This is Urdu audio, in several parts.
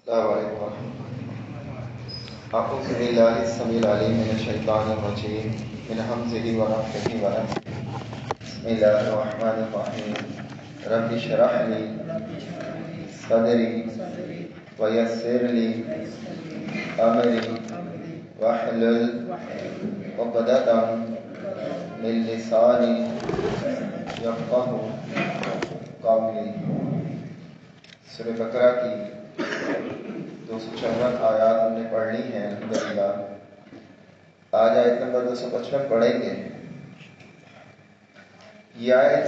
السلام علیکم ورحمۃ اللہ۔ اعوذ باللہ السمیع العلیم من الشیطان الرجیم من ہمزہ ونفخہ ونفثہ۔ بسم اللہ الرحمن الرحیم۔ رب اشرح لی صدری ویسر لی امری واحلل عقدۃ من لسانی یفقہوا قولی۔ سورہ بقرہ کی 254 آیات ہم نے پڑھ لی ہیں الحمدللہ۔ آج آیت نمبر 255 پڑھیں گے۔ یہ آیت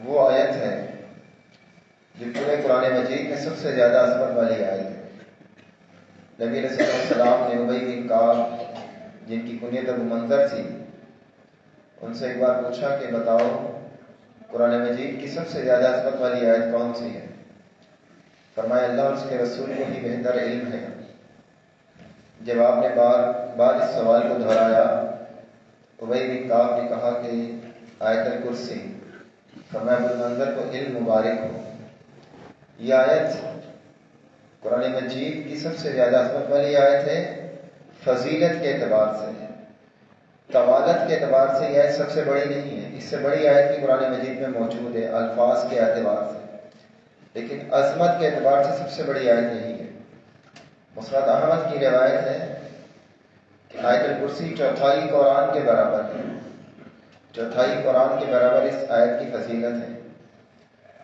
وہ آیت ہے جو پورے قرآن مجید میں سب سے زیادہ عظمت والی آیت ہے۔ نبی علیہ السلام نے ابی بن کعب جن کی کنیت ابو منذر تھی، ان سے ایک بار پوچھا کہ بتاؤ قرآن مجید کی سب سے زیادہ عظمت والی آیت کون سی ہے؟ فرمایا اللہ اور اس کے رسول کو ہی بہتر علم ہے۔ جب آپ نے بار اس سوال کو دہرایا، ابی بن کعب نے کہا کہ آیت الکرسی۔ فرمایا ابو منذر کو علم مبارک ہو۔ یہ آیت قرآن مجید کی سب سے زیادہ عظمت والی آیت ہے، فضیلت کے اعتبار سے ہے، طوالت کے اعتبار سے یہ آیت سب سے بڑی نہیں ہے۔ اس سے بڑی آیت بھی قرآن مجید میں موجود ہے الفاظ کے اعتبار سے، لیکن عظمت کے اعتبار سے سب سے بڑی آیت یہی ہے۔ مسند احمد کی روایت ہے کہ آیت الکرسی چوتھائی قرآن کے برابر ہے، چوتھائی قرآن کے برابر اس آیت کی فضیلت ہے۔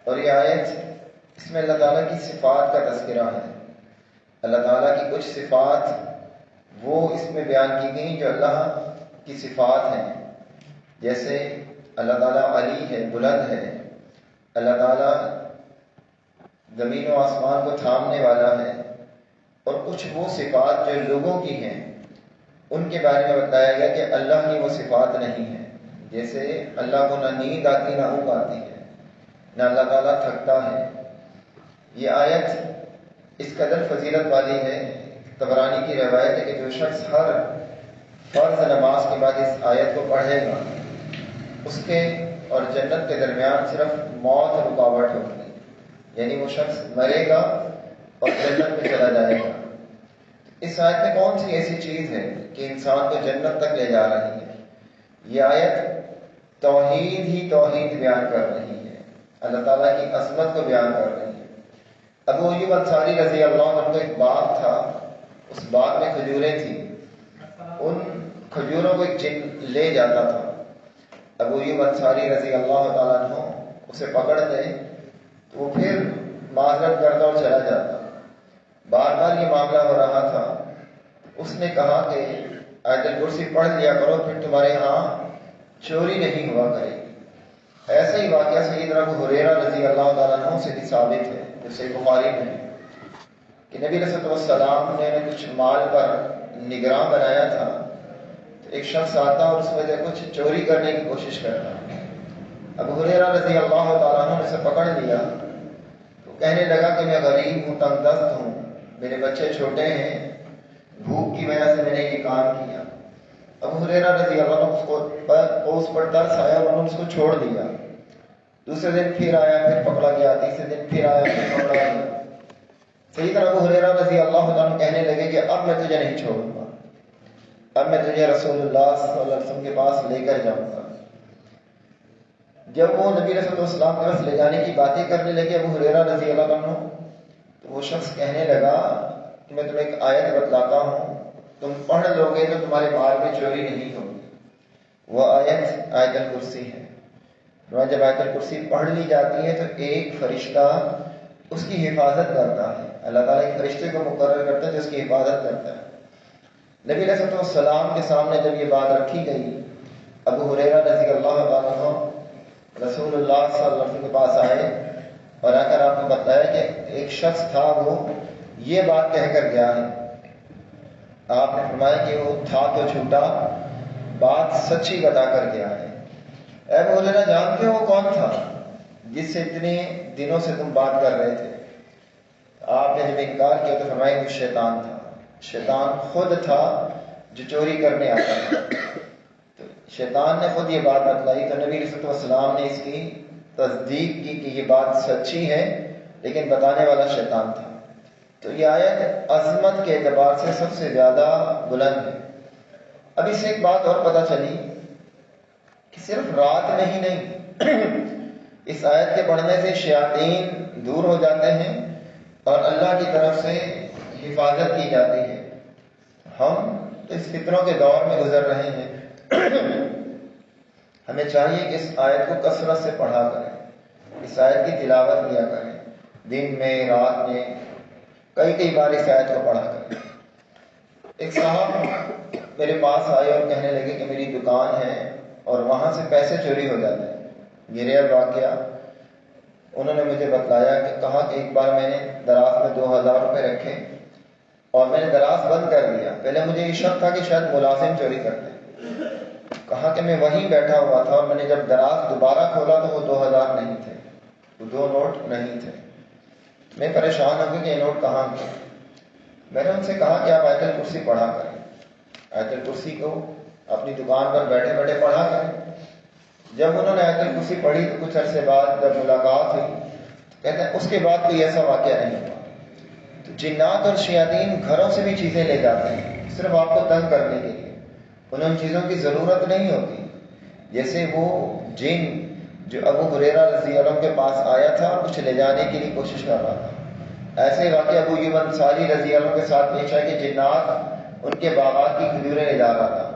اور یہ آیت، اس میں اللہ تعالیٰ کی صفات کا تذکرہ ہے۔ اللہ تعالیٰ کی کچھ صفات وہ اس میں بیان کی گئیں جو اللہ کی صفات ہیں، جیسے اللہ تعالیٰ علی ہے، بلند ہے، اللہ تعالیٰ زمین و آسمان کو تھامنے والا ہے، اور کچھ وہ صفات جو لوگوں کی ہیں ان کے بارے میں بتایا گیا کہ اللہ کی وہ صفات نہیں ہے، جیسے اللہ کو نہ نیند آتی نہ اونگ آتی ہے، نہ اللہ تعالیٰ تھکتا ہے۔ یہ آیت اس قدر فضیلت والی ہے، طبرانی کی روایت ہے کہ جو شخص ہر فرض نماز کے بعد اس آیت کو پڑھے گا، اس کے اور جنت کے درمیان صرف موت رکاوٹ ہوگی، یعنی وہ شخص مرے گا اور جنت میں چلا جائے گا۔ اس آیت میں کون سی ایسی چیز ہے کہ انسان کو جنت تک لے جا رہی ہے؟ یہ آیت توحید ہی توحید بیان کر رہی ہے، اللہ تعالیٰ کی عظمت کو بیان کر رہی ہے۔ ابو ایوب انصاری رضی اللہ عنہ کا ایک باغ تھا، اس باغ میں کھجوریں تھیں، ان کھجوروں کو ایک جن لے جاتا تھا۔ ابو ایوب انصاری رضی اللہ تعالیٰ عنہ اسے پکڑتے تو وہ پھر معذرت کرتا اور چلا جاتا۔ بار بار یہ معاملہ ہو رہا تھا۔ اس نے کہا کہ آیت الکرسی پڑھ لیا کرو، پھر تمہارے ہاں چوری نہیں ہوا کرے گی۔ ایسا ہی واقعہ سیدنا ابو ہریرہ رضی اللہ تعالیٰ عنہ سے بھی ثابت ہے، جو صحیح بخاری میں ہے کہ نبی علیہ السلام نے کچھ مال پر نگراں بنایا تھا، تو ایک شخص آتا اور اس میں سے کچھ چوری کرنے کی کوشش کرتا۔ ابو ہریرہ رضی اللہ تعالیٰ عنہ نے اسے پکڑ لیا تو کہنے لگا کہ میں غریب ہوں، تنگ دست ہوں، میرے بچے چھوٹے ہیں، بھوک کی وجہ سے میں نے یہ کام کیا۔ ابو ہریرہ رضی اللہ عنہ کو اس پر ترس آیا اور انہوں نے اس کو چھوڑ دیا۔ دوسرے دن پھر آیا، پھر پکڑا گیا، تیسرے دن پھر آیا، پھر پکڑا گیا۔ سیدنا ابو ہریرہ رضی اللہ عنہ کہنے لگے کہ اب میں تجھے نہیں چھوڑوں گا، اب میں تجھے رسول اللہ صلی اللہ علیہ وسلم کے پاس لے کر جاؤں گا۔ جب وہ نبی علیہ السلام کے پاس لے جانے کی باتیں کرنے لگے ابو ہریرہ رضی اللہ عنہ، تو وہ شخص کہنے لگا کہ میں تمہیں ایک آیت بتلاتا ہوں، تم پڑھ لو گے تو تمہارے مال میں چوری نہیں ہوگی۔ وہ آیت آیت الکرسی ہے۔ جب آیت الکرسی پڑھ لی جاتی ہے تو ایک فرشتہ اس کی حفاظت کرتا ہے، اللہ تعالیٰ ایک فرشتے کو مقرر کرتا ہے جو اس کی حفاظت کرتا ہے۔ نبی علیہ السلام کے سامنے جب یہ بات رکھی گئی، ابو ہریرہ رضی اللہ تعالیٰ عنہ رسول اللہ صلی اللہ علیہ وسلم کے پاس آئے اور آ کر آپ کو بتایا کہ ایک شخص تھا، وہ یہ بات کہہ کر گیا ہے۔ آپ نے فرمایا کہ وہ تھا تو جھوٹا، بات سچی بتا کر گیا ہے۔ اے ابو ہریرہ، جانتے ہو وہ کون تھا جس سے اتنے دنوں سے تم بات کر رہے تھے؟ آپ نے جب انکار کیا تو فرمایا کہ شیطان تھا، شیطان خود تھا جو چوری کرنے آتا تھا۔ تو شیطان نے خود یہ بات بتلائی تو نبی علیہ السلام نے اس کی تصدیق کی کہ یہ بات سچی ہے، لیکن بتانے والا شیطان تھا۔ تو یہ آیت عظمت کے اعتبار سے سب سے زیادہ بلند ہے۔ اب اس سے ایک بات اور پتہ چلی کہ صرف رات میں ہی نہیں، اس آیت کے پڑھنے سے شیاطین دور ہو جاتے ہیں اور اللہ کی طرف سے حفاظت کی جاتی ہے۔ ہم اس فطروں کے دور میں گزر رہے ہیں، ہمیں چاہیے کہ اس آیت کو کثرت سے پڑھا کریں، اس آیت کی تلاوت کیا کریں، دن میں رات میں کئی بار اس آیت کو پڑھا کریں۔ ایک صاحب میرے پاس آئے اور کہنے لگے کہ میری دکان ہے اور وہاں سے پیسے چوری ہو جاتے ہیں۔ یہ ریئل واقعہ انہوں نے مجھے بتلایا کہ کہا کہ ایک بار میں نے دراز میں 2000 روپے رکھے اور میں نے دراز بند کر دیا۔ پہلے مجھے یہ شک تھا کہ شاید ملازم چوری کرتے ہیں۔ کہا کہ میں وہیں بیٹھا ہوا تھا اور میں نے جب دراز دوبارہ کھولا تو وہ 2000 نہیں تھے، وہ 2 نوٹ نہیں تھے۔ میں پریشان ہو گیا کہ یہ نوٹ کہاں گئے۔ میں نے ان سے کہا کہ آپ آیت الکرسی پڑھا کریں، آیت الکرسی کو اپنی دکان پر بیٹھے بیٹھے پڑھا کریں۔ جب انہوں نے آیت الکرسی پڑھی تو کچھ عرصے بعد جب ملاقات ہوئی کہتے ہیں اس کے بعد کوئی ایسا واقعہ نہیں ہوا۔ تو جنات اور شیاطین گھروں سے بھی چیزیں لے جاتے ہیں صرف آپ کو تنگ کرنے کے لیے، انہیں ان چیزوں کی ضرورت نہیں ہوتی۔ جیسے وہ جن جو ابو ہریرہ رضی اللہ عنہ کے پاس آیا تھا کچھ لے جانے کے لیے کوشش کر رہا تھا، ایسے واقعہ ابو ایوب انصاری رضی اللہ عنہ کے ساتھ پیش آیا کہ جنات ان کے باغات کی کھجوریں لے جا رہا تھا۔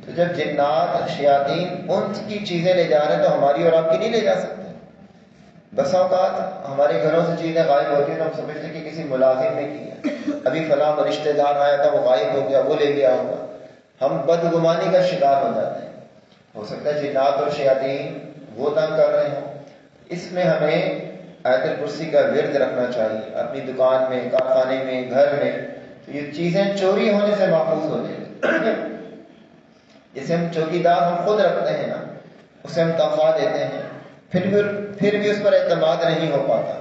تو جب جنات شیاطین ان کی چیزیں لے جا رہے ہیں تو ہماری اور آپ کی نہیں لے جا سکتے۔ بسا اوقات ہمارے گھروں سے چیزیں غائب ہوتی ہیں تو ہم سمجھتے ہیں کہ کسی ملازم نے کی ہے، ابھی فلاں رشتہ دار آیا تھا وہ غائب ہو گیا، وہ لے گیا ہوگا، ہم بدگمانی کا شکار ہو جاتے ہیں۔ ہو سکتا ہے جنات اور شیاطین وہ تنگ کر رہے ہوں۔ اس میں ہمیں آیت الکرسی کا ورد رکھنا چاہیے، اپنی دکان میں، کارخانے میں، گھر میں، تو یہ چیزیں چوری ہونے سے محفوظ ہو جائیں۔ جیسے ہم چوکیدار ہم خود رکھتے ہیں نا، اسے ہم تنخواہ دیتے ہیں، پھر بھی اس پر اعتماد نہیں ہو پاتا۔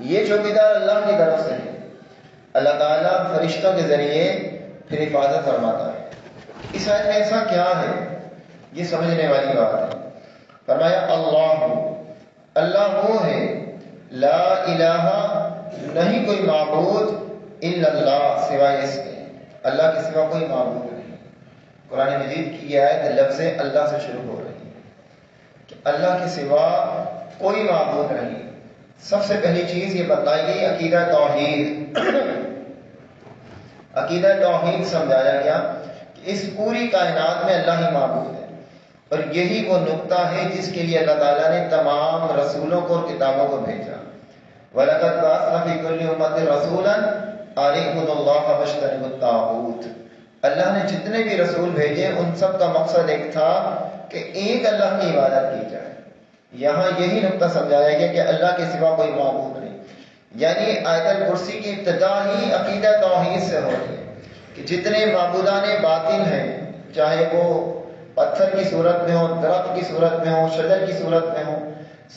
یہ چوکیدار اللہ کی طرف سے ہے، اللہ تعالیٰ فرشتوں کے ذریعے پھر حفاظت فرماتا ہے۔ اس آیت میں ایسا کیا ہے یہ سمجھنے والی بات ہے۔ فرمایا اللہ وہ ہے، لا الہ نہیں کوئی معبود الا اللہ سوائے اس کے، اللہ کے سوا کوئی معبود نہیں۔ قرآن مجید کی یہ آیت لفظ اللہ سے شروع ہو رہی ہے کہ اللہ کے سوا کوئی معبود نہیں۔ سب سے پہلی چیز یہ بتائی گئی عقیدہ توحید، عقیدہ توحید سمجھایا گیا کہ اس پوری کائنات میں اللہ ہی معبود ہے، اور یہی وہ نقطہ ہے جس کے لیے اللہ تعالیٰ نے تمام رسولوں کو اور کتابوں کو بھیجا۔ وَلَقَدْ بَعَثْنَا فِي كُلِّ أُمَّةٍ رَسُولًا أَنِ اعْبُدُوا اللَّهَ وَاجْتَنِبُوا الطَّاغُوتَ۔ اللہ نے جتنے بھی رسول بھیجے ان سب کا مقصد ایک تھا کہ ایک اللہ کی عبادت کی جائے۔ یہاں یہی نقطہ سمجھایا گیا کہ اللہ کے سوا کوئی معبود نہیں، یعنی آیت الکرسی کی ابتدا ہی عقیدہ توحید سے ہو رہی ہے کہ جتنے معبودان باطل ہیں، چاہے وہ پتھر کی صورت میں ہو، درخت کی صورت میں ہو، شجر کی صورت میں ہو،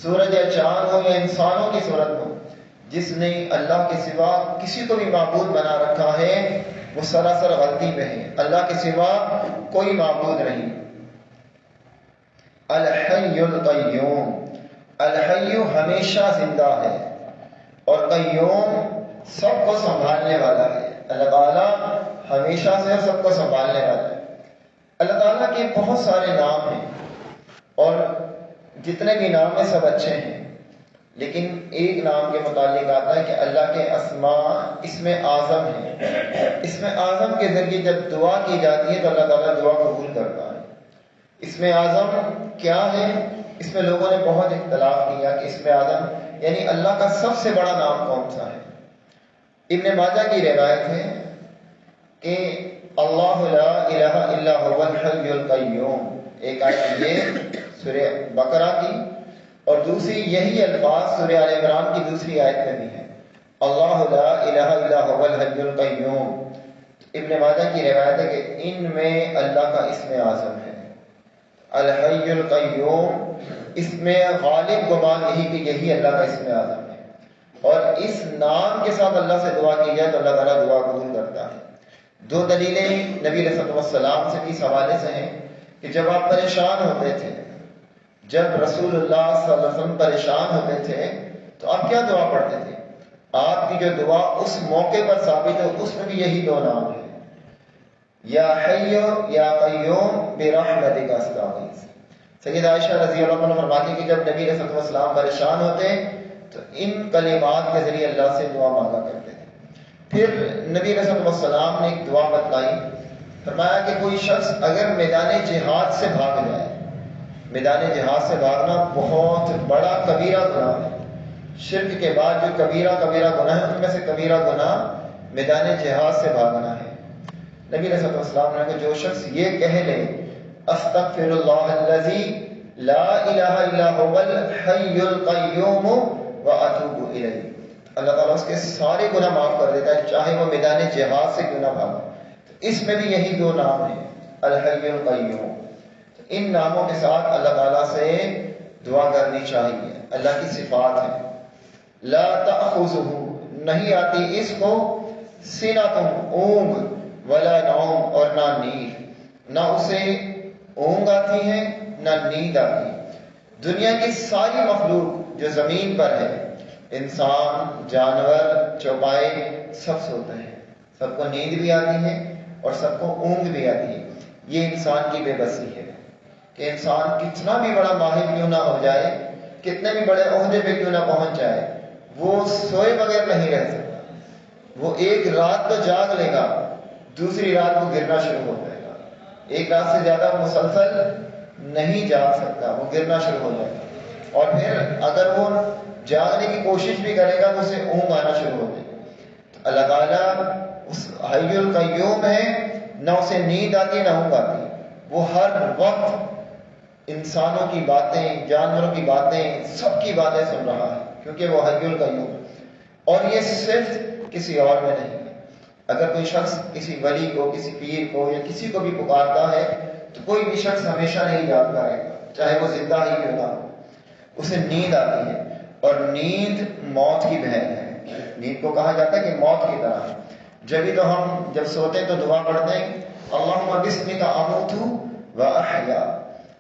سورج یا چاند ہو یا انسانوں کی صورت میں ہو، جس نے اللہ کے سوا کسی کو بھی معبود بنا رکھا ہے وہ سراسر غلطی پہ ہے۔ اللہ کے سوا کوئی معبود نہیں۔ الحی القیوم، الحی ہمیشہ زندہ ہے اور قیوم سب کو سنبھالنے والا ہے۔ اللہ تعالیٰ ہمیشہ سے سب کو سنبھالنے والا ہے۔ اللہ تعالیٰ کے بہت سارے نام ہیں اور جتنے بھی نام ہیں سب اچھے ہیں، لیکن ایک نام کے متعلق آتا ہے کہ اللہ کے اسماء اسم اعظم ہے۔ اسم اعظم کے ذریعے جب دعا کی جاتی ہے تو اللہ تعالیٰ دعا قبول کرتا ہے۔ اسم اعظم کیا ہے؟ اس میں لوگوں نے بہت اختلاف کیا کہ اسم اعظم یعنی اللہ کا سب سے بڑا نام کون سا ہے۔ ابن ماجہ کی روایت ہے کہ اللہ لا الہ الا هو الحی القیوم، ایک آیت یہ سورہ بقرہ کی اور دوسری یہی الفاظ سورہ آل عمران کی دوسری آیت میں بھی ہے، اللہ لا الہ الا هو الحی القیوم۔ ابن ماجہ کی روایت ہے کہ ان میں اللہ کا اسم اعظم ہے الحی القیوم، اس میں غالب گمان یہی کہ یہی اللہ کا اسم اعظم ہے، اور اس نام کے ساتھ اللہ سے دعا کی جائے تو اللہ تعالیٰ دعا قبول کرتا ہے۔ دو دلیلیں نبی علیہ السلام سے بھی اس حوالے سے ہیں کہ جب آپ پریشان ہوتے تھے، جب رسول اللہ صلی اللہ علیہ وسلم پریشان ہوتے تھے تو آپ کیا دعا پڑھتے تھے؟ آپ کی جو دعا اس موقع پر ثابت ہے اس میں بھی یہی دو نام ہیں، یا حی یا قیوم برحمتک استغیث۔ سید عائشہ رضی اللہ عنہ فرماتی کہ جب نبی علیہ الصلوۃ والسلام پریشان ہوتے تو ان کلمات کے ذریعے اللہ سے دعا مانگا کرتے تھے۔ پھر نبی علیہ الصلوۃ والسلام نے ایک دعا بتلائی، فرمایا کہ کوئی شخص اگر میدان جہاد سے بھاگ جائے، میدان جہاد سے بھاگنا بہت بڑا کبیرہ گناہ ہے، شرک کے بعد جو کبیرہ گناہ ہے ان میں سے کبیرہ گناہ میدان جہاد سے بھاگنا ہے۔ نبی علیہ الصلوۃ والسلام نے کہا جو شخص یہ کہہ لے استغفر اللہ الذی لا الہ الا هو الحی القیوم واتوب الیہ، اللہ تعالیٰ اس کے سارے گناہ معاف کر دیتا ہے، چاہے وہ میدان جہاد سے کیوں نہ بھاگا۔ اس میں بھی یہی دو نام ہیں، الحی القیوم۔ ان ناموں کے ساتھ اللہ تعالیٰ سے دعا کرنی چاہیے۔ اللہ کی صفات ہے، لا تأخذہ، نہیں آتی اس کو سنۃ اونگ ولا نوم، اور نہ نیند، نہ اسے اونگ آتی ہے نہ نیند آتی۔ دنیا کی ساری مخلوق جو زمین پر ہے، انسان، جانور، چوپائے، سب سوتے ہیں، سب کو نیند بھی آتی ہے اور سب کو اونگ بھی آتی ہے۔ یہ انسان کی بے بسی ہے کہ انسان کتنا بھی بڑا ماہر کیوں نہ ہو جائے، کتنے بھی بڑے عہدے پہ کیوں نہ پہنچ جائے، وہ سوئے بغیر نہیں رہ سکتا۔ وہ ایک رات تو جاگ لے گا، دوسری رات کو گرنا شروع ہو جائے گا۔ ایک رات سے زیادہ مسلسل نہیں جاگ سکتا، وہ گرنا شروع ہو جائے گا، اور پھر اگر وہ جاگنے کی کوشش بھی کرے گا تو اسے اونگ آنا شروع ہو جائے گا۔ اللہ تعالیٰ اس حی القیوم ہے، نہ اسے نیند آتی نہ اونگ آتی، وہ ہر وقت انسانوں کی باتیں، جانوروں کی باتیں، سب کی باتیں سن رہا ہے، کیونکہ وہ حی القیوم، اور یہ صرف کسی اور میں نہیں ہے۔ اگر کوئی شخص کسی ولی کو، کسی پیر کو یا کسی کو بھی پکارتا ہے تو کوئی بھی شخص ہمیشہ نہیں جاگتا رہے گا، چاہے وہ زندہ ہی کیوں نہ ہو، اسے نیند آتی ہے، اور نیند موت کی بہن ہے۔ نیند کو کہا جاتا ہے کہ موت کی طرح ہے۔ جبھی تو ہم جب سوتے ہیں تو دعا پڑھتے ہیں اللہم بسمک اموت و احیا،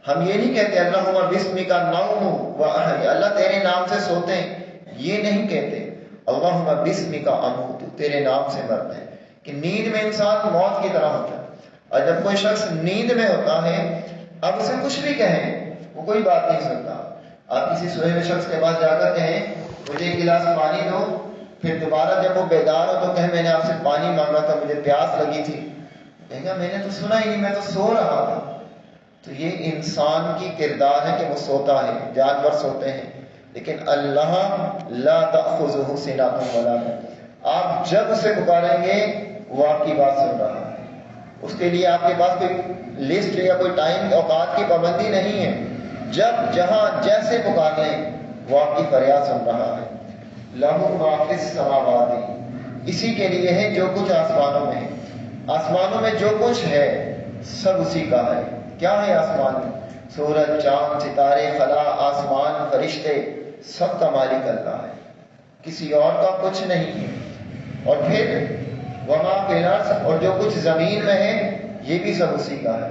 ہم یہ نہیں کہتے اللہم بسمک نوم و احیا، اللہ تیرے نام سے سوتے ہیں، یہ نہیں کہتے اللہم بسمک اموت، تیرے نام سے مرتے ہیں، کہ نیند میں انسان موت کی طرح ہوتا ہے۔ اور جب کوئی شخص نیند میں ہوتا ہے، اب اسے کچھ بھی کہیں وہ کوئی بات نہیں سنتا۔ آپ کسی سوئے ہوئے شخص کے پاس جا کر کہیں مجھے ایک گلاس پانی دو، پھر دوبارہ جب وہ بیدار ہو تو کہیں میں نے آپ سے پانی مانگا تھا، مجھے پیاس لگی تھی، کہے گا میں نے تو سنا ہی نہیں، میں تو سو رہا تھا۔ تو یہ انسان کی کردار ہے کہ وہ سوتا ہے، جانور سوتے ہیں، لیکن اللہ لا تأخذہ سنۃ ولا نوم، آپ جب اسے پکاریں گے وہ آپ کی بات سن رہا ہے۔ اس کے لیے آپ کے پاس کوئی لسٹ یا کوئی ٹائم اوقات کی پابندی نہیں ہے، جب جہاں جیسے پکار لیں وہ آپ کی فریاد سن رہا ہے۔ لہ ما فی السماوات، اسی کے لیے ہے جو کچھ آسمانوں میں ہے، آسمانوں میں جو کچھ ہے سب اسی کا ہے۔ کیا ہے آسمان میں؟ سورج، چاند، ستارے، خلا، آسمان، فرشتے، سب کا مالک اللہ ہے، کسی اور کا کچھ نہیں ہے۔ اور پھر وما فی الارض، اور جو کچھ زمین میں ہے یہ بھی سب اسی کا ہے۔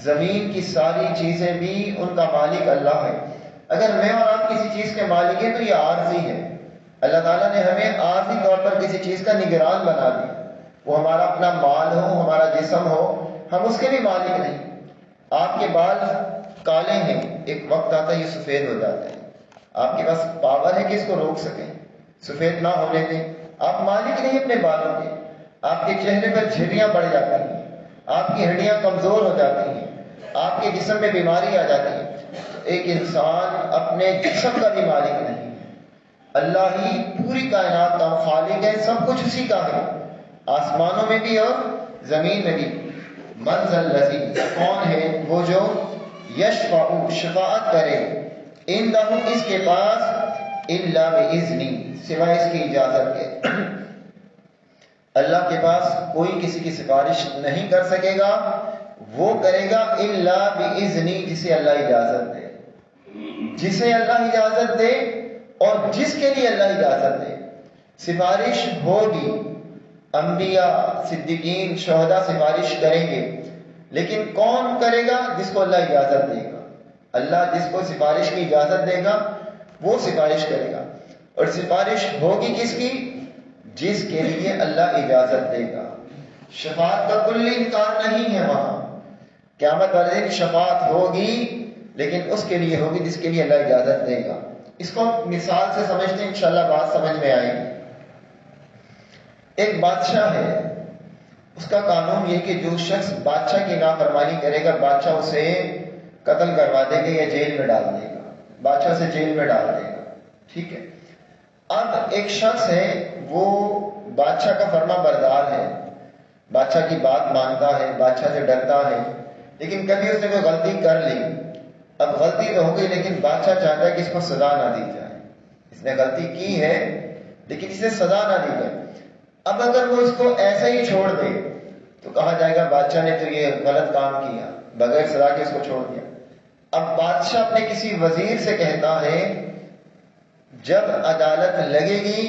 زمین کی ساری چیزیں بھی ان کا مالک اللہ ہے۔ اگر میں اور آپ کسی چیز کے مالک ہیں تو یہ عارضی ہے۔ اللہ تعالیٰ نے ہمیں عارضی طور پر کسی چیز کا نگران بنا دیا، وہ ہمارا اپنا مال ہو، ہمارا جسم ہو، ہم اس کے بھی مالک نہیں۔ آپ کے بال کالے ہیں، ایک وقت آتا ہے یہ سفید ہو جاتے ہیں، آپ کے پاس پاور ہے کہ اس کو روک سکیں، سفید نہ ہونے دیں، آپ مالک نہیں اپنے بالوں کے۔ آپ کے چہرے پر جھریاں پڑ جاتی ہیں، آپ کی ہڈیاں کمزور ہو جاتی ہیں، آپ کے جسم میں بیماری آ جاتی ہے۔ ایک انسان اپنے جسم کا بھی مالک نہیں ہے، اللہ ہی پوری کائنات کا خالق ہے، سب کچھ اسی کا ہے، آسمانوں میں بھی اور زمین میں بھی۔ من ذا الذی، کون ہے وہ جو یشفع، شفاعت کرے، عندہ، اس کے پاس، الا باذنہ، سوائے اس کی اجازت کے۔ اللہ کے پاس کوئی کسی کی سفارش نہیں کر سکے گا، وہ کرے گا الا باذنہ، جسے اللہ اجازت دے، جسے اللہ اجازت دے اور جس کے لیے اللہ اجازت دے۔ سفارش ہوگی، انبیاء، صدیقین، شہداء سفارش کریں گے، لیکن کون کرے گا؟ جس کو اللہ اجازت دے گا۔ اللہ جس کو سفارش کی اجازت دے گا وہ سفارش کرے گا۔ اور سفارش ہوگی کس کی؟ جس کے لیے اللہ اجازت دے گا۔ شفاعت کا کلی انکار نہیں ہے وہاں، قیامت والے دن شفاعت ہوگی، لیکن اس کے لیے ہوگی جس کے لیے اللہ اجازت دے گا۔ اس کو مثال سے سمجھتے ہیں، انشاءاللہ بات سمجھ میں آئے گی۔ ایک بادشاہ ہے، اس کا قانون یہ کہ جو شخص بادشاہ کی نافرمانی کرے گا بادشاہ اسے قتل کروا دے گا یا جیل میں ڈال دے گا، بادشاہ سے جیل میں ڈال دے گا، ٹھیک ہے۔ اب ایک شخص ہے، وہ بادشاہ کا فرما بردار ہے، بادشاہ کی بات مانتا ہے، بادشاہ سے ڈرتا ہے، لیکن کبھی اس نے کوئی غلطی کر لی۔ اب غلطی تو ہو گئی، لیکن بادشاہ چاہتا ہے کہ اس کو سزا نہ دی جائے، اس نے غلطی کی ہے لیکن اسے سزا نہ دی جائے۔ اب اگر وہ اس کو ایسے ہی چھوڑ دے تو کہا جائے گا بادشاہ نے تو یہ غلط کام کیا، بغیر سزا کے اس کو چھوڑ دیا۔ اب بادشاہ اپنے کسی وزیر سے کہتا ہے جب عدالت لگے گی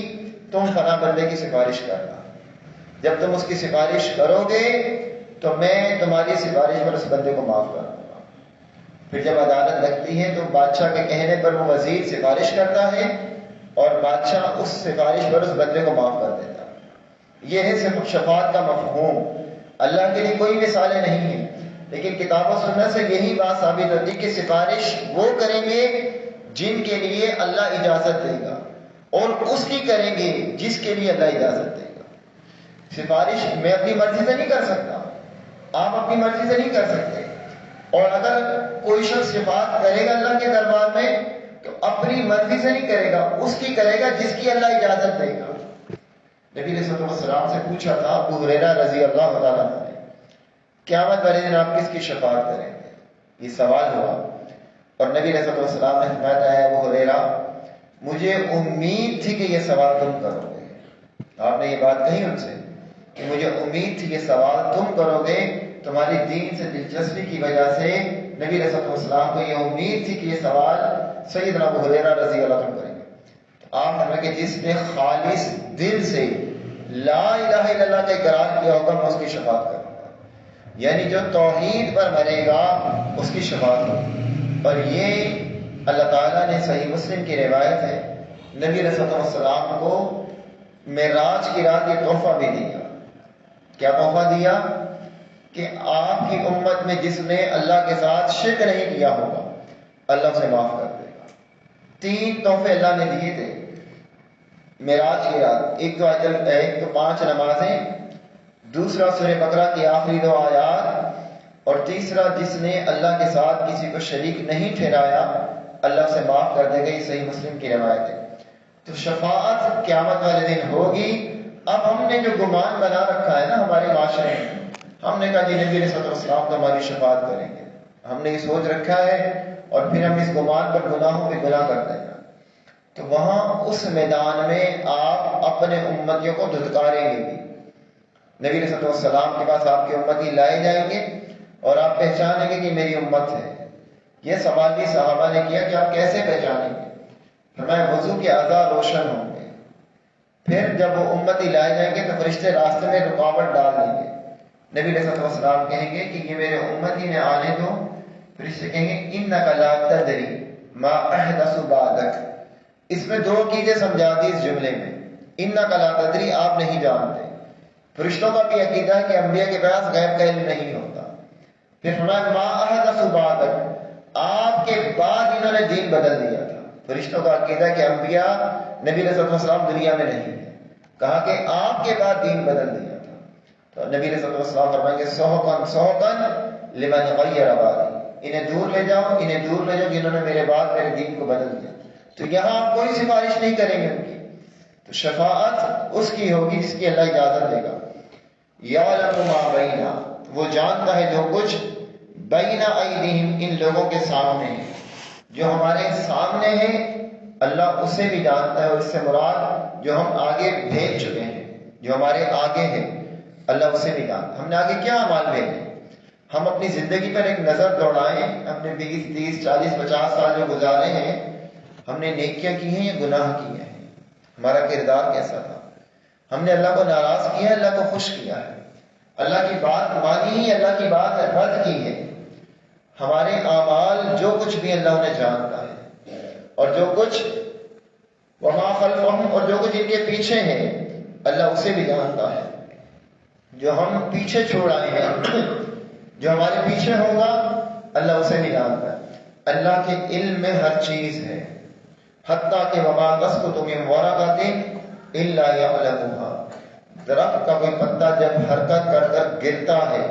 تم فلاں بندے کی سفارش کرنا، جب تم اس کی سفارش کرو گے تو میں تمہاری سفارش پر اس بندے کو معاف کر دوں گا۔ پھر جب عدالت لگتی ہے تو بادشاہ کے کہنے پر وہ وزیر سفارش کرتا ہے اور بادشاہ اس سفارش پر اس بندے کو معاف کر دیتا ہے۔ یہ ہے صرف شفاعت کا مفہوم۔ اللہ کے لیے کوئی مثالیں نہیں ہیں، لیکن کتاب و سنت سے یہی بات ثابت ہوتی ہے کہ سفارش وہ کریں گے جن کے لیے اللہ اجازت دے گا، اور اس کی کریں گے جس کے لیے اللہ اجازت دے گا۔ سفارش میں اپنی مرضی سے نہیں کر سکتا، آپ اپنی مرضی سے نہیں کر سکتے، اور اگر کوئی شخص شفاعت کرے گا اللہ کے دربار میں تو اپنی مرضی سے نہیں کرے گا، اس کی کرے گا جس کی اللہ اجازت دے گا۔ نبی علیہ الصلوۃ والسلام سے پوچھا تھا ابو ہریرہ رضی اللہ تعالیٰ عنہ نے، قیامت والے دن آپ کس کی شفاعت کریں گے؟ یہ سوال ہوا، اور نبی علیہ الصلوۃ والسلام نے فرمایا ہے ابو ہریرہ مجھے امید تھی کہ یہ سوال تم کرو گے۔ آپ نے یہ بات کہی ان سے کہ مجھے امید تھی یہ سوال تم کرو گے، تمہاری دین سے دلچسپی کی وجہ سے نبی علیہ الصلوۃ والسلام کو یہ امید تھی کہ یہ سوال سیدنا ابو ہریرہ رضی اللہ عنہ کریں گے۔ آپ فرمائیں کہ جس نے خالص دل سے لا الہ الا اللہ کا اقرار کیا ہوگا میں اس کی شفاعت کروں گا، یعنی جو توحید پر مرے گا اس کی شفاعت ہوگی۔ اور یہ اللہ تعالیٰ نے صحیح مسلم کی روایت ہے، نبی علیہ الصلوۃ والسلام کو معراج کی رات یہ تحفہ بھی دیا۔ کیا تحفہ دیا؟ کہ آپ کی امت میں جس نے اللہ کے ساتھ شرک نہیں کیا ہوگا اللہ اسے معاف کر دے گا۔ 3 تحفے اللہ نے دیے تھے معراج کی رات، ایک تو 5 نمازیں، دوسرا سورہ بقرہ کی آخری 2 آیات، اور تیسرا جس نے اللہ کے ساتھ کسی کو شریک نہیں ٹھہرایا اللہ سے معاف کر دے گا۔ یہ صحیح مسلم کی روایت ہے۔ تو شفاعت قیامت والے دن ہوگی۔ اب ہم نے جو گمان بنا رکھا ہے نا ہمارے معاشرے میں، ہم نے کہا جی نبی علیہ الصلوۃ والسلام تو ہماری شفاعت کریں گے، ہم نے یہ سوچ رکھا ہے، اور پھر ہم اس گمان پر گناہوں پہ گناہ کرتے ہیں۔ تو وہاں اس میدان میں آپ اپنے امتیوں کو دھتکاریں گے بھی۔ نبی علیہ الصلوۃ والسلام کے پاس آپ کے امتی لائے جائیں گے اور آپ پہچانیں گے کہ میری امت ہے۔ یہ سوال بھی صحابہ نے کیا کہ آپ کیسے پہچانیں گے؟ فرمایا وضو کے اعضاء روشن ہوں گے، پھر جب وہ امتی لائے جائیں گے تو فرشتے راستے میں رکاوٹ ڈال دیں گے۔ نبی علیہ الصلوۃ والسلام کہیں گے کہ یہ میرے امتی میں آنے دو، فرشتے کہیں گے انک لا تدری ما احدث بعدک۔ اس میں 2 چیزیں سمجھا دی اس جملے میں، انک لا تدری آپ نہیں جانتے۔ فرشتوں کا بھی عقیدہ ہے کہ انبیاء کے پاس غیب کا علم نہیں ہوتا۔ پھر فرمایا ما احدث بعدک، آپ کے بعد انہوں نے دین بدل دیا تھا۔ فرشتوں کا عقیدہ ہے کہ انبیاء نبی علیہ الصلوۃ والسلام دنیا میں نہیں ہے، کہا کہ آپ کے بعد دین بدل دیا تھا۔ تو نبی علیہ الصلوۃ والسلام فرمائیں گے سحقا سحقا لمن غیر بعدی، انہیں دور لے جاؤ، انہیں دور لے جاؤ جنہوں نے میرے بعد میرے دین کو بدل دیا۔ تو یہاں آپ کوئی سفارش نہیں کریں گے ان کی، تو شفاعت اس کی ہوگی جس کی اللہ اجازت دے گا۔ یعلم ما بینا، وہ جانتا ہے جو کچھ بین ایدیہم ان لوگوں کے سامنے ہے، جو ہمارے سامنے ہے اللہ اسے بھی جانتا ہے، اور اس سے مراد جو ہم آگے بھیج چکے ہیں، جو ہمارے آگے ہے اللہ اسے بھی جانتا ہے۔ ہم نے آگے کیا اعمال بھیجے، ہم اپنی زندگی پر ایک نظر دوڑائیں، اپنے 20 30 40 50 سال جو گزارے ہیں ہم نے نیکیاں کی ہیں یا گناہ کیے ہیں، ہمارا کردار کیسا تھا، ہم نے اللہ کو ناراض کیا ہے اللہ کو خوش کیا ہے، اللہ کی بات مانی ہے اللہ کی بات رد کی ہے۔ ہمارے اعمال جو کچھ بھی اللہ انہیں جانتا ہے، اور جو کچھ وما خلفہم، اور جو کچھ ان کے پیچھے ہے اللہ اسے بھی جانتا ہے. جو ہم پیچھے چھوڑ آئے ہیں، جو ہمارے پیچھے ہوگا اللہ اسے بھی جانتا ہے. اللہ کے علم میں ہر چیز ہے. حتیٰ کہ وما تسقط من ورقۃ الا یعلمها، درخت کا کوئی پتا جب حرکت کر کر گرتا ہے،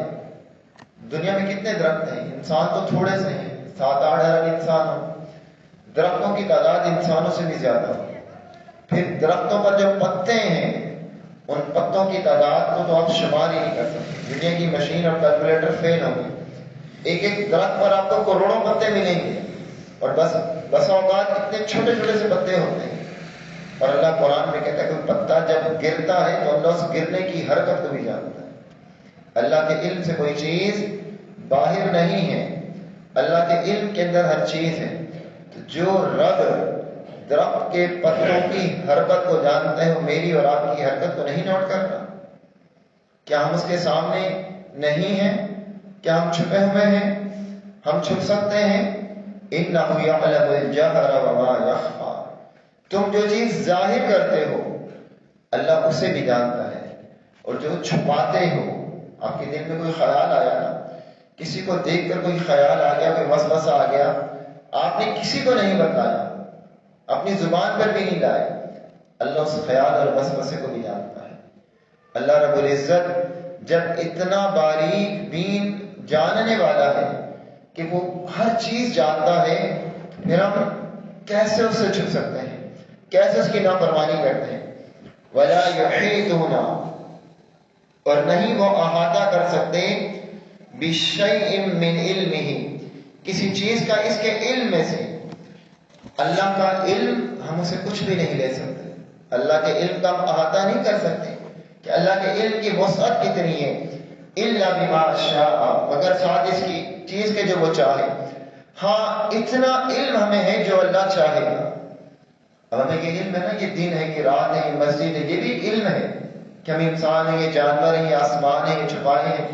دنیا میں کتنے درخت ہیں، انسان تو تھوڑے سے ہیں، 7-8 ارب انسان ہوں، درختوں کی تعداد انسانوں سے بھی زیادہ ہو. پھر درختوں پر جو پتے ہیں ان پتوں کی تعداد کو تو آپ شمار ہی نہیں کر سکتے. دنیا کی مشین اور کیلکولیٹر فیل ہوں گے. ایک ایک درخت پر آپ کو کروڑوں پتے ملیں گے، اور بس اوقات اتنے چھوٹے چھوٹے سے پتے ہوتے ہیں. اور اللہ قرآن میں کہتا ہے کہ پتا جب گرتا ہے تو اللہ اس گرنے کی حرکت کو بھی جانتا ہے. اللہ کے علم سے کوئی چیز باہر نہیں ہے، اللہ کے علم کے اندر ہر چیز ہے. تو جو رب درخت کے پتوں کی حرکت کو جانتا ہے وہ میری اور آپ کی حرکت کو نہیں نوٹ کرتا؟ کیا ہم اس کے سامنے نہیں ہیں؟ کیا ہم چھپے ہوئے ہیں؟ ہم چھپ سکتے ہیں؟ اِنَّهُ يَعْلَمُ الْجَهْرَ وَمَا يَخْفَى، تم جو چیز ظاہر کرتے ہو اللہ اسے بھی جانتا ہے، اور جو چھپاتے ہو. آپ کے دل میں کوئی خیال آیا نا، کسی کو دیکھ کر کوئی خیال آ گیا، کوئی وسوسہ آ گیا، آپ نے کسی کو نہیں بتایا، اپنی زبان پر بھی نہیں لائے، اللہ اس خیال اور وسوسے کو بھی جانتا ہے. اللہ رب العزت جب اتنا باریک بین جاننے والا ہے کہ وہ ہر چیز جانتا ہے، پھر ہم کیسے اس سے چھپ سکتے ہیں، کیسے اس کی نافرمانی کرتے ہیں؟ وَلَا يُحِيطُونَ، اور نہیں وہ احاطہ کر سکتے، بِشَيْءٍ مِّنْ عِلْمِهِ، کسی چیز کا اس کے علم میں سے. اللہ کا علم ہم اسے کچھ بھی نہیں لے سکتے. اللہ کے علم کا ہم احاطہ نہیں کر سکتے کہ اللہ کے علم کی وسعت کتنی ہے. الا بما شاء، مگر ساتھ اس کی چیز کے جو وہ چاہے. ہاں اتنا علم ہمیں ہے جو اللہ چاہے گا. اب ہمیں یہ علم ہے نا، یہ دن ہے، یہ رات ہے، یہ مسجد ہے، یہ بھی ایک علم ہے کہ ہم انسان ہیں، یہ جانور ہیں، یہ آسمان ہے، یہ چھپائے ہیں،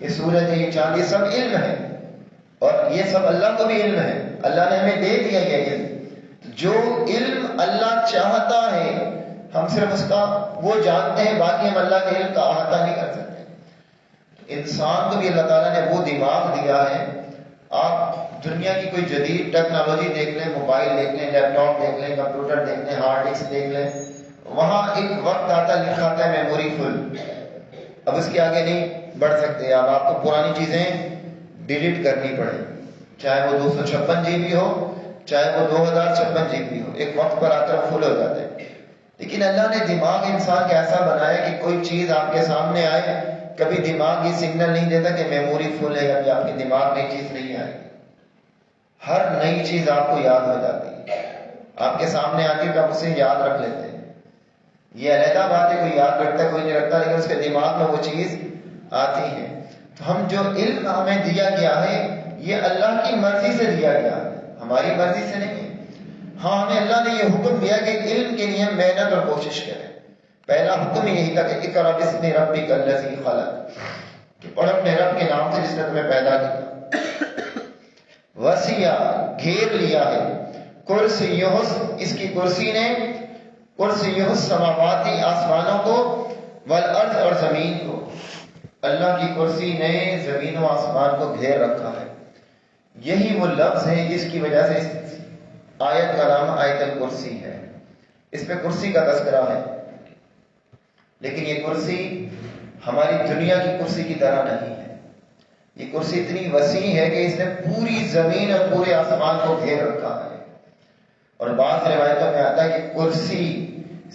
یہ سورج ہے، یہ چاند، یہ سب علم ہے. اور یہ سب اللہ کو بھی علم ہے، اللہ نے ہمیں دے دیا یہ علم. جو علم اللہ چاہتا ہے ہم صرف اس کا وہ جانتے ہیں، باقی ہم اللہ کے علم کا احاطہ نہیں کر سکتے. انسان کو بھی اللہ تعالیٰ نے وہ دماغ دیا ہے. آپ دنیا کی کوئی جدید ٹیکنالوجی دیکھ لیں، موبائل دیکھ لیں، لیپ ٹاپ دیکھ لیں، کمپیوٹر دیکھ لیں، ہارڈ ڈسک دیکھ لیں، وہاں ایک وقت آتا لکھا آتا ہے میموری فل. اب اس کے آگے نہیں بڑھ سکتے. اب آپ کو پرانی چیزیں ڈیلیٹ کرنی پڑے، چاہے وہ 256 GB ہو، چاہے وہ 2056 GB ہو، ایک وقت پر آ کر فل ہو جاتے ہیں. لیکن اللہ نے دماغ انسان کا ایسا بنایا کہ کوئی چیز آپ کے سامنے آئے، کبھی دماغ یہ سگنل نہیں دیتا کہ میموری فل ہے، ابھی آپ کے دماغ میں چیز نہیں آئے گی. ہر نئی چیز آپ کو یاد ہو جاتی ہے، آپ کے سامنے آتی ہے تو آپ اسے یاد رکھ لیتے ہیں. یہ علیحدہ بات ہے، کوئی یاد رکھتا ہے کوئی نہیں رکھتا، لیکن اس کے دماغ میں وہ چیز آتی ہے. تو ہم جو علم ہمیں دیا گیا ہے یہ اللہ کی مرضی سے دیا گیا ہے، ہماری مرضی سے نہیں ہے. ہاں ہمیں اللہ نے یہ حکم دیا کہ علم کے لیے محنت اور کوشش کریں. پہلا حکم یہی تھا کہ اقرأ باسم ربک الذی خلق، کہ پڑھ اپنے رب کے نام سے جس نے تمہیں پیدا کیا. وسیع، گھیر لیا ہے، کرسیہ، اس کی کرسی نے، کرسیہ السماواتی، آسمانوں کو، والارض، اور زمین کو. اللہ کی کرسی نے زمین و آسمان کو گھیر رکھا ہے. یہی وہ لفظ ہے جس کی وجہ سے اس آیت کا نام آیت الکرسی ہے. اس پہ کرسی کا تذکرہ ہے، لیکن یہ کرسی ہماری دنیا کی کرسی کی طرح نہیں ہے. یہ کرسی اتنی وسیع ہے کہ اس نے پوری زمین اور پورے آسمان کو گھیر رکھا ہے. اور بعض روایتوں میں آتا ہے کہ کرسی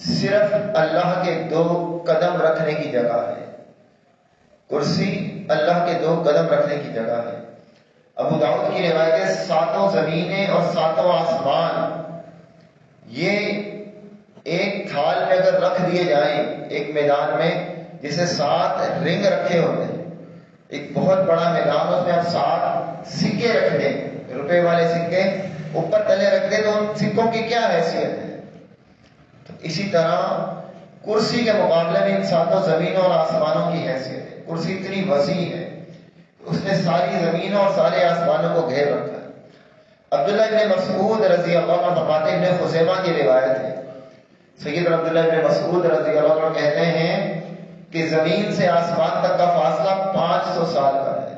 صرف اللہ کے 2 قدم رکھنے کی جگہ ہے. کرسی اللہ کے 2 قدم رکھنے کی جگہ ہے. ابو داؤد کی روایت ہے 7 زمینیں اور 7 آسمان یہ ایک تھال میں اگر رکھ دیے جائیں، ایک میدان میں جسے 7 رنگ رکھے ہوتے ہیں، ایک بہت بڑا میدان، اس میں آپ 7 سکے رکھ دیں، روپے والے سکے اوپر تلے رکھ دیں، تو ان سکوں کی کیا حیثیت ہے؟ تو اسی طرح کرسی کے مقابلے میں ان 7 زمینوں اور آسمانوں کی حیثیت ہے. کرسی اتنی وسیع ہے، اس نے ساری زمینوں اور سارے آسمانوں کو گھیر رکھا ہے. عبداللہ ابن مسعود رضی اللہ عنہ فرماتے ہیں، ابن خزیمہ کی روایت ہے سیدنا عبداللہ بن مسعود رضی اللہ عنہ کہتے ہیں کہ زمین سے آسمان تک کا فاصلہ 500 سال کا ہے.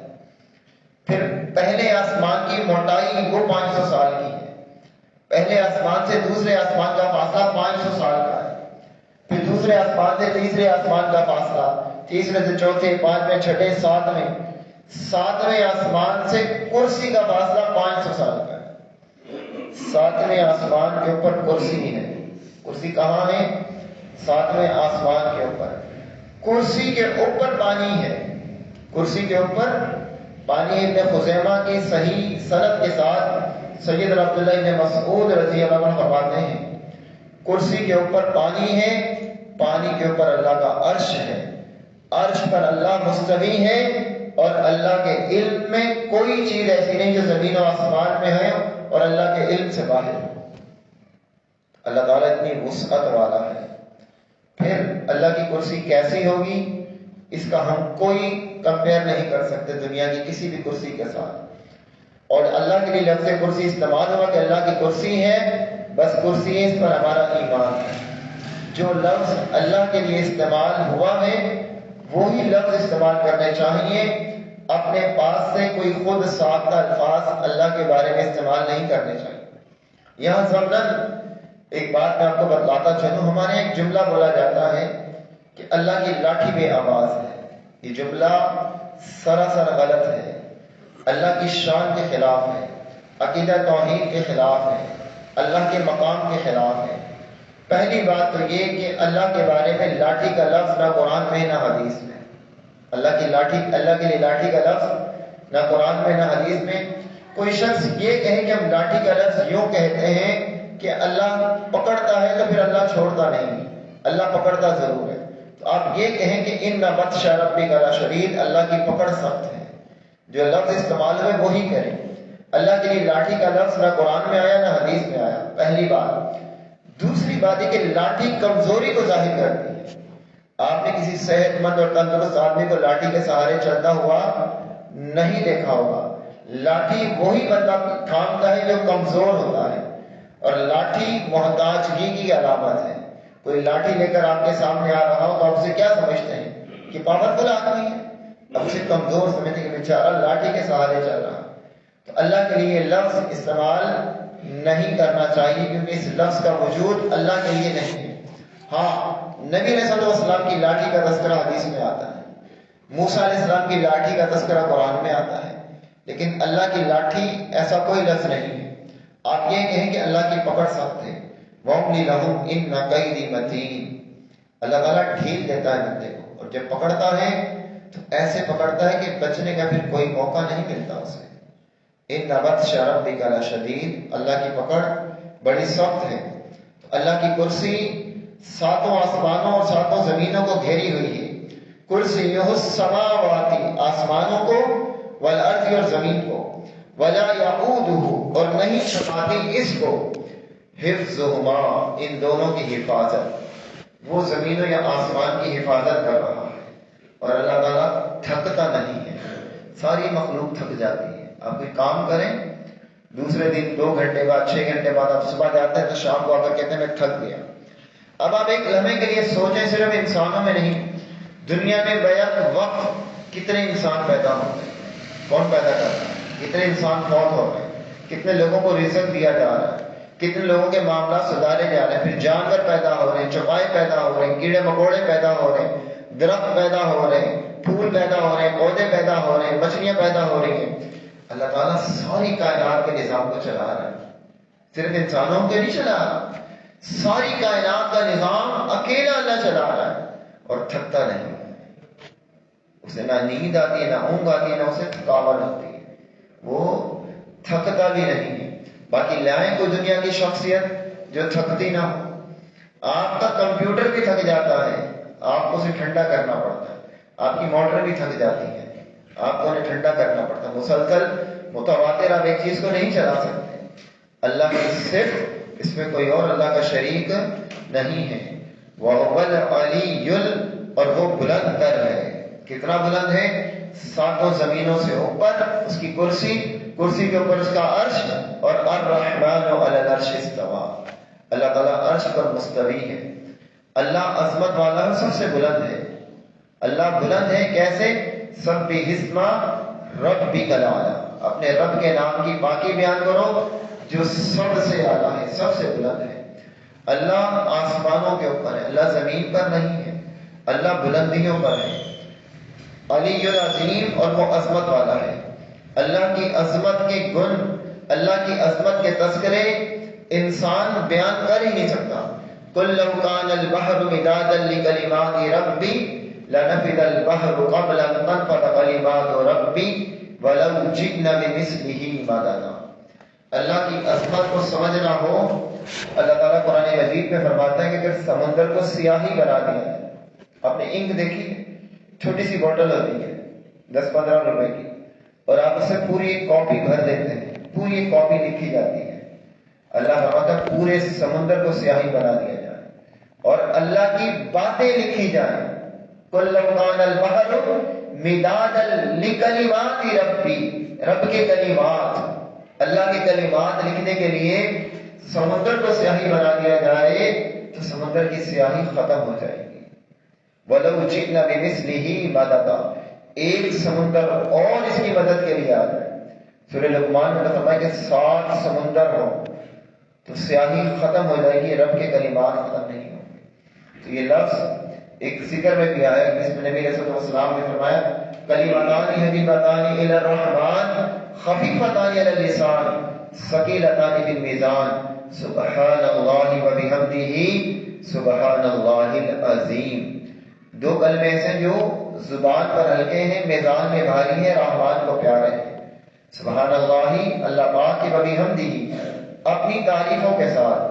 پھر پہلے آسمان کی موٹائی وہ 500 سال کی ہے. پہلے آسمان سے دوسرے آسمان کا فاصلہ 500 سال کا ہے. پھر دوسرے آسمان سے تیسرے آسمان کا فاصلہ، تیسرے سے چوتھے، پانچویں، چھٹے، ساتویں آسمان سے کرسی کا فاصلہ 500 سال کا ہے. 7ویں آسمان کے اوپر کرسی ہے. کرسی کہاں ہے؟ 7ویں آسمان کے اوپر. کرسی کے اوپر پانی ہے. کرسی کے اوپر پانی. ابن خزیمہ کی صحیح سند کے ساتھ سیدنا عبداللہ بن مسعود رضی اللہ عنہ فرماتے ہیں کرسی کے اوپر پانی ہے، پانی کے اوپر اللہ کا عرش ہے، عرش پر اللہ مستوی ہے، اور اللہ کے علم میں کوئی چیز ایسی نہیں جو زمین و آسمان میں ہے اور اللہ کے علم سے باہر ہے. اللہ تعالیٰ اتنی وسعت والا ہے. پھر اللہ کی کرسی کیسی ہوگی اس کا ہم کوئی کمپیئر نہیں کر سکتے دنیا کی کسی بھی کرسی کے ساتھ. اور اللہ کے لیے لفظ کرسی استعمال ہوا کہ اللہ کی کرسی ہے، بس کرسی ہے، اس پر ہمارا ایمان ہے. جو لفظ اللہ کے لیے استعمال ہوا ہے وہی لفظ استعمال کرنے چاہیے. اپنے پاس سے کوئی خود ساختہ الفاظ اللہ کے بارے میں استعمال نہیں کرنے چاہیے. یہاں ضمناً ایک بات میں آپ کو بتلاتا چلوں. ہمارے ایک جملہ بولا جاتا ہے کہ اللہ کی لاٹھی بے آواز ہے. یہ جملہ سراسر غلط ہے، اللہ کی شان کے خلاف ہے، عقیدہ توحید کے خلاف ہے، اللہ کے مقام کے خلاف ہے. پہلی بات تو یہ کہ اللہ کے بارے میں لاٹھی کا لفظ نہ قرآن میں نہ حدیث میں. اللہ کے لیے لاٹھی کا لفظ نہ قرآن میں نہ حدیث میں. کوئی شخص یہ کہے کہ ہم لاٹھی کا لفظ یوں کہتے ہیں کہ اللہ پکڑتا ہے تو پھر اللہ چھوڑتا نہیں، اللہ پکڑتا ضرور ہے. تو آپ یہ کہیں کہ ان بطش ربک لشدید، اللہ کی پکڑ سخت ہے. جو لفظ استعمال ہوئے وہی کریں. اللہ کے لیے لاٹھی کا لفظ نہ قرآن میں آیا نہ حدیث میں آیا، پہلی بات. دوسری بات یہ کہ لاٹھی کمزوری کو ظاہر کرتی ہے. آپ نے کسی صحت مند اور تندرست آدمی کو لاٹھی کے سہارے چلتا ہوا نہیں دیکھا ہوگا. لاٹھی وہی بندہ تھامتا ہے جو کمزور ہوتا ہے، اور لاٹھی محتاجگی کی علامت ہے. کوئی لاٹھی لے کر آپ کے سامنے آ رہا ہو تو آپ اسے کیا سمجھتے ہیں کہ پاورفل آدمی ہے؟ اب اسے کمزور سمجھتے کہ بیچارہ لاٹھی کے سہارے چل رہا. تو اللہ کے لیے لفظ استعمال نہیں کرنا چاہیے کیونکہ اس لفظ کا وجود اللہ کے لیے نہیں ہے. ہاں، نبی علیہ السلام کی لاٹھی کا تذکرہ حدیث میں آتا ہے، موسیٰ علیہ السلام کی لاٹھی کا تذکرہ قرآن میں آتا ہے، لیکن اللہ کی لاٹھی ایسا کوئی لفظ نہیں ہے. آپ یہ کہیں کہ اللہ کی پکڑ سخت ہے. وَأُمْلِي لَهُمْ إِنَّ كَيْدِي مَتِينٌ. اللہ تعالیٰ ڈھیل دیتا ہے بندے کو، اور جب پکڑتا ہے تو ایسے پکڑتا ہے کہ بچنے کا پھر کوئی موقع نہیں ملتا اسے. إِنَّ بَطْشَ رَبِّكَ لَشَدِيدٌ. اللہ کی پکڑ بڑی سخت ہے. اللہ کی کرسی 7 آسمانوں اور 7 زمینوں کو گھیری ہوئی ہے. کرسیہ السماوات، آسمانوں کو، والارض، اور زمین کو، ولا یعودہ، اور نہیں چھپاتی اس کو، حفظہما، ان دونوں کی حفاظت. وہ زمینوں یا آسمان کی حفاظت کر رہا ہے، اور اللہ تعالیٰ تھکتا نہیں ہے. ساری مخلوق تھک جاتی ہے. آپ کوئی کام کریں، دوسرے دن 2 گھنٹے بعد 6 گھنٹے بعد آپ صبح جاتے ہیں تو شام کو آ کر کہتے ہیں میں تھک گیا. اب آپ ایک لمحے کے لیے سوچیں، صرف انسانوں میں نہیں، دنیا میں بیک وقت کتنے انسان پیدا ہوتے ہیں؟ کون پیدا کرتا ہے؟ کتنے انسان فوت ہو رہے ہیں؟ کتنے لوگوں کو رزق دیا جا رہا ہے؟ کتنے لوگوں کے معاملات سدھارے جا رہے ہیں؟ پھر جانور پیدا ہو رہے ہیں، چوپائے پیدا ہو رہے ہیں، کیڑے مکوڑے پیدا ہو رہے ہیں، درخت پیدا ہو رہے ہیں، پھول پیدا ہو رہے ہیں، پودے پیدا ہو رہے ہیں، مچھلیاں پیدا ہو رہی ہیں. اللہ تعالیٰ ساری کائنات کے نظام کو چلا رہا ہے، صرف انسانوں کے نہیں چلا رہا. ساری کائنات کا نظام اکیلا اللہ چلا رہا ہے اور تھکتا نہیں. اسے نہ نیند آتی ہے، نہ اونگ آتی ہے، نہ اسے تھکاوٹ ہوتی ہے. وہ تھکتا بھی نہیں ہے. باقی لائیں کوئی دنیا کی شخصیت جو تھکتی نہ ہو. آپ کا کمپیوٹر بھی تھک جاتا ہے، آپ کو اسے ٹھنڈا کرنا پڑتا ہے. آپ کی موٹر بھی تھک جاتی ہے، آپ کو انہیں ٹھنڈا کرنا پڑتا ہے. مسلسل متواتر آپ ایک چیز کو نہیں چلا سکتے. اللہ کی صرف اس میں کوئی اور اللہ کا شریک نہیں ہے. وَهُوَ الْعَلِيُّ، اور وہ بلند تر ہے. کتنا بلند ہے؟ 7 زمینوں سے اوپر اس کی کرسی، کرسی کے اوپر اس کا عرش، اور الرحمن علی العرش استویٰ. اللہ تعالیٰ عرش پر مستوی ہے. اللہ عظمت والا ہے، سب سے بلند ہے. اللہ بلند ہے کیسے؟ سبح اسم ربک الاعلی، اپنے رب کے نام کی پاکی بیان کرو جو سب سے اعلیٰ ہے، سب سے بلند ہے. اللہ آسمانوں کے اوپر ہے، اللہ زمین پر نہیں ہے، اللہ بلندیوں پر ہے. علی العظیم، اور وہ عظمت والا ہے. اللہ کی عظمت کے گن، اللہ کی عظمت کے تذکرے انسان بیان کر ہی نہیں سکتا. قل لو کان البحر مدادا لکلمات ربی لنفد البحر قبل ان تنفد کلمات ربی ولو جئنا بمثله مددا. اللہ کی عظمت کو سمجھنا ہو، اللہ تعالیٰ قرآن مجید میں فرماتا ہے کہ اگر سمندر کو سیاہی بنا دیا ہے، آپ نے انک دیکھی، چھوٹی سی بوٹل ہوتی ہے 10-15 روپے کی، اور آپ اسے پوری ایک کاپی بھر دیتے ہیں، پوری ایک کاپی لکھی جاتی ہے. اللہ فرماتا ہے پورے سمندر کو سیاہی بنا دیا جائے اور اللہ کی باتیں لکھی جائیں. قل لو کان البحر مدادا لکلمات ربی، رب کے کلمات، اللہ کے کلمات لکھنے کے لیے سمندر کو سیاہی بنا دیا جائے تو سمندر کی سیاہی ختم ہو جائے گی. وَلَوْ جِئْنَا بِمِثْلِهِ مَدَدًا، ایک سمندر اور اس کی مدد کے لیے آ جائے. سورہ لقمان میں فرمایا کہ 7 سمندر ہو تو سیاہی ختم ہو جائے گی، رب کے کلمات ختم نہیں ہوں گے. تو یہ لفظ ایک ذکر میں بھی آیا جس میں نبی علیہ السلام نے فرمایا کلمتان حبیبتان الی الرحمن خفیفتان علی اللسان ثقیلتان فی المیزان سبحان اللہ وبحمدہ سبحان اللہ العظیم. 2 کلمے ایسے جو زبان پر ہلکے ہیں، میزان میں بھاری ہیں، رحمان کو پیارے ہیں. سبحان اللہ، اللہ پاک کی وبحمدہ، اپنی تعریفوں کے ساتھ.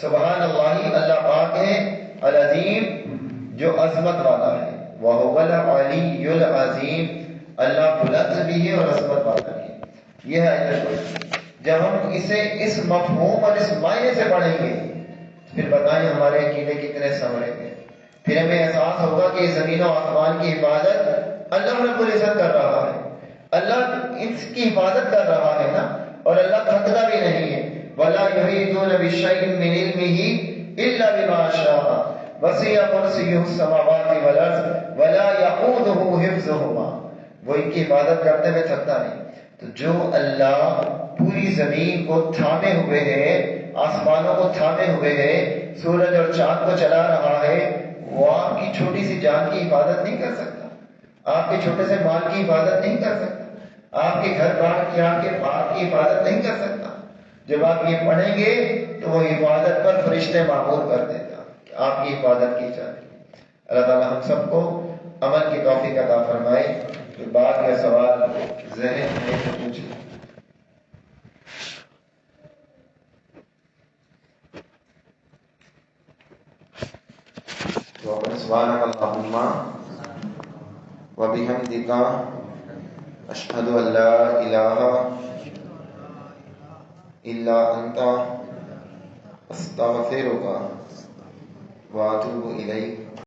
سبحان اللہ، اللہ پاک ہے. العظیم، جو عظمت والا ہے. وَهُوَ الْعَلِيُّ الْعَظِيمُ، اللہ بلند بھی ہے اور عظمت والا ہے. یہ ہے آیت الکرسی. جب ہم اسے اس مفہوم اور اس معنی سے پڑھیں گے پھر بتائیں ہمارے عقیدے کتنے سنوریں گے. پھر ہمیں احساس ہوگا کہ زمین و آسمان کی حفاظت اللہ رب العزت کر رہا ہے، اللہ اس کی حفاظت کر رہا ہے نا، اور اللہ تھکتا بھی نہیں ہے. وَلَا يُحِيطُونَ بِشَيْءٍ مِّنْ عِلْمِهِ إِلَّا بِمَا شَاءَ وَسِعَ كُرْسِيُّهُ السَّمَاوَاتِ وَالْأَرْضَ وَلَا يَئُودُهُ حِفْظُهُمَا، وہ ان کی عبادت کرتے ہوئے تھکتا نہیں. تو جو اللہ پوری زمین کو تھامے ہوئے ہے، آسمانوں کو تھامے ہوئے ہے، سورج اور چاند کو چلا رہا ہے، وہ آپ کی چھوٹی سی جان کی حفاظت نہیں کر سکتا، آپ کے چھوٹے سے مال کی حفاظت نہیں کر سکتا، آپ کے گھر بار کی، آپ کے باغ کی حفاظت نہیں کر سکتا. جب آپ یہ پڑھیں گے تو وہ حفاظت پر فرشتے معمور کر دیتا کہ آپ کی حفاظت کی جائے. اللہ تعالیٰ ہم سب کو عمل کی توفیق عطا فرمائے. کوئی بات یا سوال ذہن میں پوچھ لیں. سبحانک اللہم وبحمدک اشہد ان لا الہ الا انت استغفرک واتوب الیک.